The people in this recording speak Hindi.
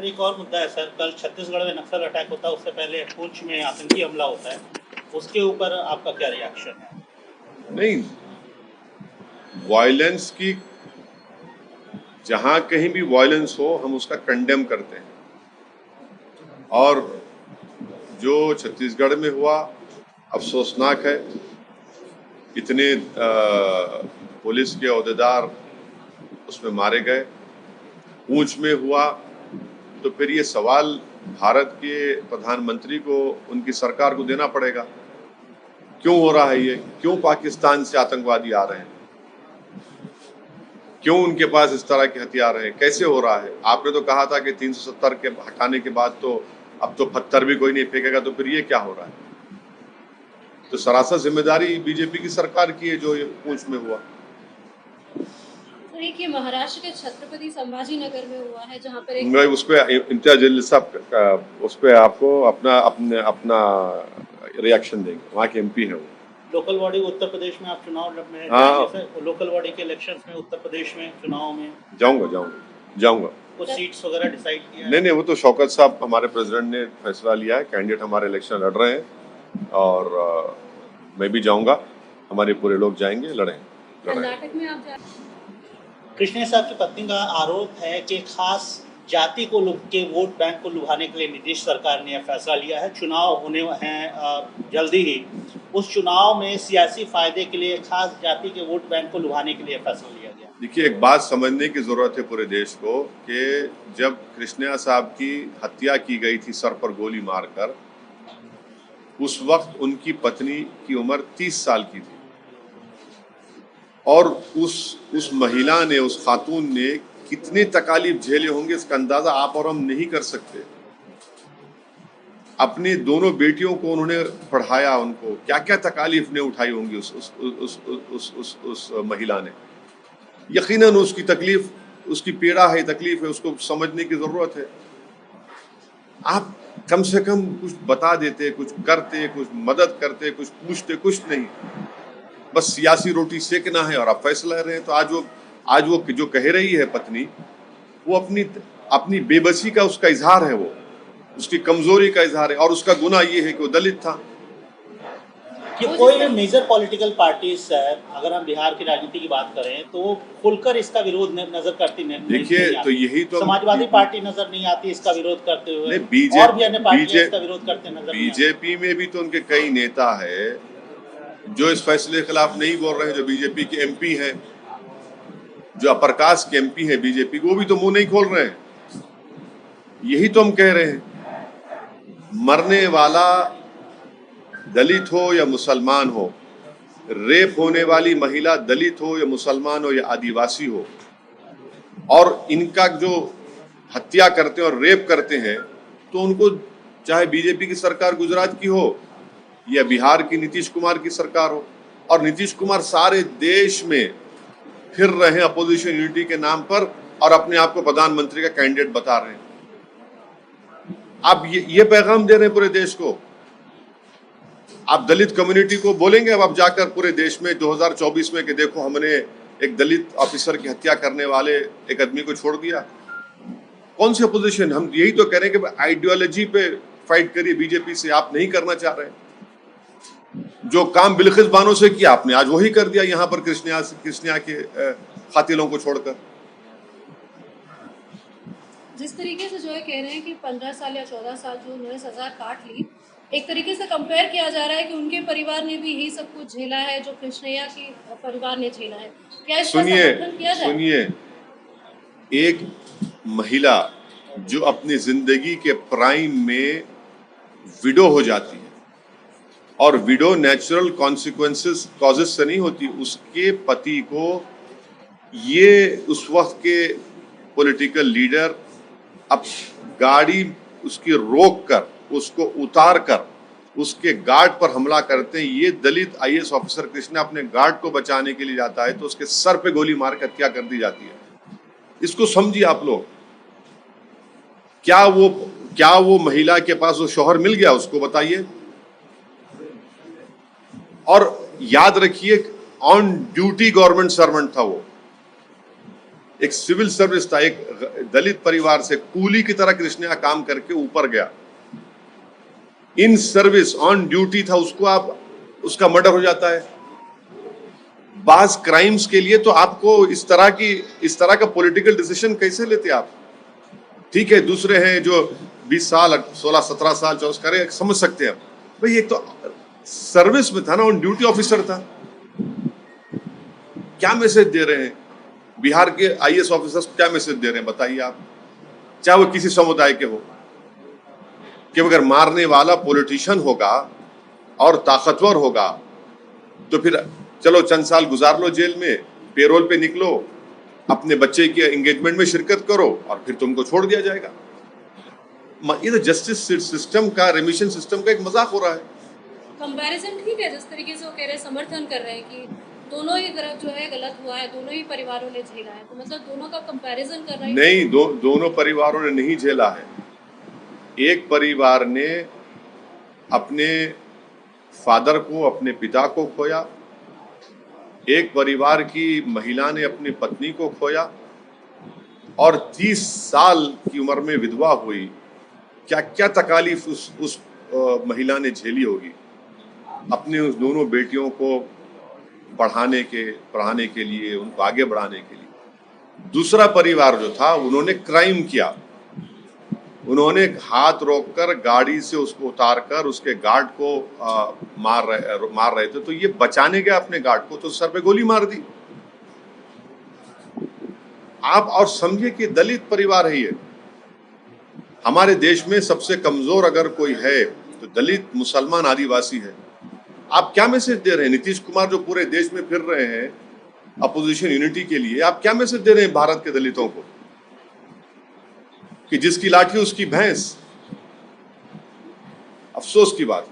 सर एक और मुद्दा है सर, कल छत्तीसगढ़ में नक्सल अटैक होता है, उससे पहले पुंछ में आतंकी हमला होता है, उसके ऊपर आपका क्या रिएक्शन है? नहीं, वायलेंस की जहां कहीं भी वायलेंस हो हम उसका कंडेम करते हैं, और जो छत्तीसगढ़ में हुआ अफसोसनाक है। इतने पुलिस के ओहदेदार उसमें मारे गए। पूंछ में हुआ तो फिर ये सवाल भारत के प्रधानमंत्री को, उनकी सरकार को देना पड़ेगा, क्यों हो रहा है ये? क्यों पाकिस्तान से आतंकवादी आ रहे हैं? क्यों उनके पास इस तरह के हथियार हैं? कैसे हो रहा है? आपने तो कहा था कि 370 के हटाने के बाद तो अब तो पत्थर भी कोई नहीं फेंकेगा, तो फिर ये क्या हो रहा है? तो सरासर जिम्मेदारी बीजेपी की सरकार की है जो ये पूंछ में हुआ। देखिए, महाराष्ट्र के छत्रपति संभाजी नगर में हुआ है, जहां पर मैं उस पर इम्तियाज जलील साहब उस पर आपको अपना रिएक्शन देंगे। वहाँ के एमपी है वो। लोकल बॉडी उत्तर प्रदेश में आप चुनाव लड़ने, लोकल बॉडी के इलेक्शंस में उत्तर प्रदेश में चुनाव में जाऊंगा। कुछ सीट्स वगैरह डिसाइड किया है? नहीं, वो तो शौकत साहब हमारे प्रेसिडेंट ने फैसला लिया है। कैंडिडेट हमारे इलेक्शन लड़ रहे हैं और मैं भी जाऊंगा, हमारे पूरे लोग जाएंगे, लड़ेंगे। कर्नाटक में आप कृष्णा साहब की पत्नी का आरोप है कि खास जाति को के वोट बैंक को लुभाने के लिए नीतीश सरकार ने यह फैसला लिया है। चुनाव होने हैं जल्दी ही, उस चुनाव में सियासी फायदे के लिए खास जाति के वोट बैंक को लुभाने के लिए फैसला लिया गया। देखिए, एक बात समझने की जरूरत है पूरे देश को कि जब कृष्णा साहब की हत्या की गई थी सर पर गोली मारकर, उस वक्त उनकी पत्नी की उम्र 30 साल की थी, और उस महिला ने, उस खातून ने कितने तकालीफ झेले होंगे इसका अंदाजा आप और हम नहीं कर सकते। अपनी दोनों बेटियों को उन्होंने पढ़ाया, उनको क्या क्या तकालीफ ने उठाई होंगी उस महिला ने। यकीनन उसकी तकलीफ, उसकी पीड़ा है, तकलीफ है, उसको समझने की जरूरत है। आप कम से कम कुछ बता देते, कुछ करते, कुछ मदद करते, कुछ पूछते, कुछ नहीं, बस सियासी रोटी सेकना है और आप फैसला रहे हैं। तो आज वो जो कह रही है पत्नी, वो अपनी बेबसी का उसका इजहार है, वो उसकी कमजोरी का इजहार है, और उसका गुनाह ये है कि वो दलित था। कि कोई भी मेजर पॉलिटिकल पार्टीज, अगर हम बिहार की राजनीति की बात करें तो खुलकर इसका विरोध नजर करती नहीं। देखिए, तो यही तो समाजवादी पार्टी नजर नहीं आती इसका विरोध करते हुए, और भी अन्य पार्टियां इसका विरोध करते नजर नहीं आती। बीजेपी में भी तो उनके कई नेता है जो इस फैसले के खिलाफ नहीं बोल रहे हैं, जो बीजेपी के एमपी हैं, जो अपर कास्ट के एमपी है बीजेपी, वो भी तो मुंह नहीं खोल रहे हैं। यही तो हम कह रहे हैं, मरने वाला दलित हो या मुसलमान हो, रेप होने वाली महिला दलित हो या मुसलमान हो या आदिवासी हो, और इनका जो हत्या करते हैं और रेप करते हैं, तो उनको चाहे बीजेपी की सरकार गुजरात की हो या बिहार की नीतीश कुमार की सरकार हो, और नीतीश कुमार सारे देश में फिर रहे हैं अपोजिशन यूनिटी के नाम पर और अपने आप को प्रधानमंत्री का कैंडिडेट बता रहे हैं। आप ये पैगाम दे रहे हैं पूरे देश को। आप दलित कम्युनिटी को बोलेंगे अब आप जाकर पूरे देश में 2024 में कि देखो, हमने एक दलित ऑफिसर की हत्या करने वाले एक आदमी को छोड़ दिया। कौन सी अपोजिशन? हम यही तो कह रहे हैं कि आइडियोलॉजी पे फाइट करिए बीजेपी से। आप नहीं करना चाह रहे हैं। जो काम बिल्किस बानो से किया आपने, आज वही कर दिया यहाँ पर कृष्णा के कातिलों को छोड़कर। जिस तरीके से जो है कह रहे हैं कि 15 साल या 14 साल जो उन्होंने सजा काट ली, एक तरीके से कंपेयर किया जा रहा है कि उनके परिवार ने भी यही सब कुछ झेला है जो कृष्णैया के परिवार ने झेला है। क्या इसका समर्थन किया जाए? सुनिए, एक महिला जो अपनी जिंदगी के प्राइम में विडो हो जाती है, और विडो नेचुरल कॉजेस से नहीं होती, उसके पति को ये उस वक्त के पॉलिटिकल लीडर अब गाड़ी उसकी रोक कर, उसको उतार कर उसके गार्ड पर हमला करते हैं। ये दलित आईएएस ऑफिसर कृष्णा अपने गार्ड को बचाने के लिए जाता है तो उसके सर पे गोली मार कर हत्या कर दी जाती है। इसको समझिए आप लोग। क्या वो महिला के पास वो शौहर मिल गया? उसको बताइए। और याद रखिए, ऑन ड्यूटी गवर्नमेंट सर्वेंट था वो। एक सिविल सर्विस था, एक दलित परिवार से कूली की तरह कृष्णया काम करके ऊपर गया, इन सर्विस ऑन ड्यूटी था, उसका मर्डर हो जाता है। बाज क्राइम्स के लिए तो आपको इस तरह का पॉलिटिकल डिसीजन कैसे लेते आप? ठीक है, दूसरे हैं जो 20 साल 16 17 साल 24 करे, समझ सकते हैं भाई, एक तो सर्विस में था ना, ऑन ड्यूटी ऑफिसर था। क्या मैसेज दे रहे हैं बिहार के आईएएस ऑफिसर्स? क्या मैसेज दे रहे हैं बताइए आप, चाहे वो किसी समुदाय के हो, कि अगर मारने वाला पॉलिटिशियन होगा और ताकतवर होगा तो फिर चलो चंद साल गुजार लो जेल में, पेरोल पे निकलो, अपने बच्चे के एंगेजमेंट में शिरकत करो और फिर तुमको छोड़ दिया जाएगा। ये तो जस्टिस सिस्टम का, रेमिशन सिस्टम का एक मजाक हो रहा है। कंपैरिजन ठीक है, जिस तरीके से वो कह रहे हैं, समर्थन कर रहे हैं कि दोनों ही तरफ जो है गलत हुआ है, दोनों ही परिवारों ने झेला है, तो मतलब दोनों का कंपैरिजन कर रहे हैं। नहीं, दोनों परिवारों ने नहीं झेला है। एक परिवार ने अपने फादर को, अपने पिता को खोया, एक परिवार की महिला ने अपनी पत्नी को खोया और 30 साल की उम्र में विधवा हुई। क्या क्या तकालीफ उस महिला ने झेली होगी अपने उस दोनों बेटियों को पढ़ाने के लिए, उनको आगे बढ़ाने के लिए। दूसरा परिवार जो था, उन्होंने क्राइम किया, उन्होंने हाथ रोककर गाड़ी से उसको उतारकर उसके गार्ड को मार रहे थे, तो ये बचाने गया अपने गार्ड को तो सर पे गोली मार दी। आप और समझिए कि दलित परिवार है ये। हमारे देश में सबसे कमजोर अगर कोई है तो दलित, मुसलमान, आदिवासी है। आप क्या मैसेज दे रहे हैं? नीतीश कुमार जो पूरे देश में फिर रहे हैं अपोजिशन यूनिटी के लिए, आप क्या मैसेज दे रहे हैं भारत के दलितों को कि जिसकी लाठी उसकी भैंस? अफसोस की बात।